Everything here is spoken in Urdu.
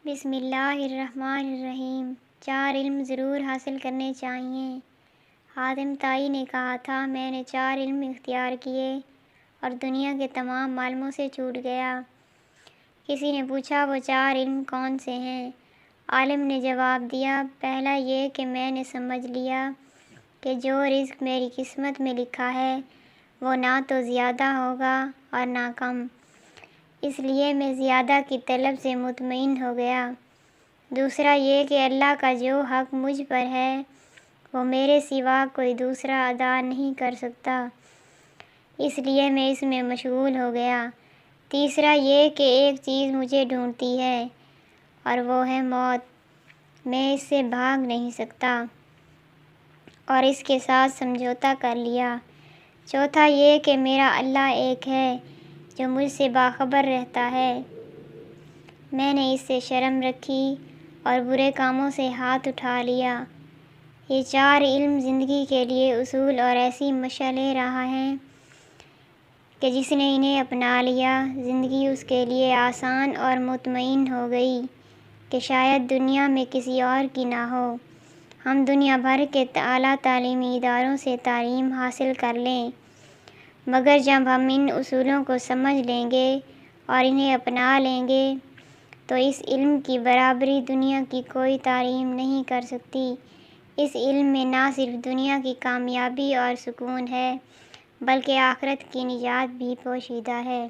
بسم اللہ الرحمن الرحیم۔ 4 علم ضرور حاصل کرنے چاہئیں۔ حاتم طائی نے کہا تھا، میں نے 4 علم اختیار کیے اور دنیا کے تمام عالموں سے چھوٹ گیا۔ کسی نے پوچھا وہ 4 علم کون سے ہیں؟ عالم نے جواب دیا، پہلا یہ کہ میں نے سمجھ لیا کہ جو رزق میری قسمت میں لکھا ہے وہ نہ تو زیادہ ہوگا اور نہ کم، اس لیے میں زیادہ کی طلب سے مطمئن ہو گیا۔ دوسرا یہ کہ اللہ کا جو حق مجھ پر ہے وہ میرے سوا کوئی دوسرا ادا نہیں کر سکتا، اس لیے میں اس میں مشغول ہو گیا۔ تیسرا یہ کہ ایک چیز مجھے ڈھونڈتی ہے اور وہ ہے موت، میں اس سے بھاگ نہیں سکتا اور اس کے ساتھ سمجھوتا کر لیا۔ چوتھا یہ کہ میرا اللہ ایک ہے جو مجھ سے باخبر رہتا ہے، میں نے اس سے شرم رکھی اور برے کاموں سے ہاتھ اٹھا لیا۔ یہ 4 علم زندگی کے لیے اصول اور ایسی مشعل راہ ہیں کہ جس نے انہیں اپنا لیا، زندگی اس کے لیے آسان اور مطمئن ہو گئی کہ شاید دنیا میں کسی اور کی نہ ہو۔ ہم دنیا بھر کے اعلیٰ تعلیمی اداروں سے تعلیم حاصل کر لیں، مگر جب ہم ان اصولوں کو سمجھ لیں گے اور انہیں اپنا لیں گے تو اس علم کی برابری دنیا کی کوئی تعلیم نہیں کر سکتی۔ اس علم میں نہ صرف دنیا کی کامیابی اور سکون ہے بلکہ آخرت کی نجات بھی پوشیدہ ہے۔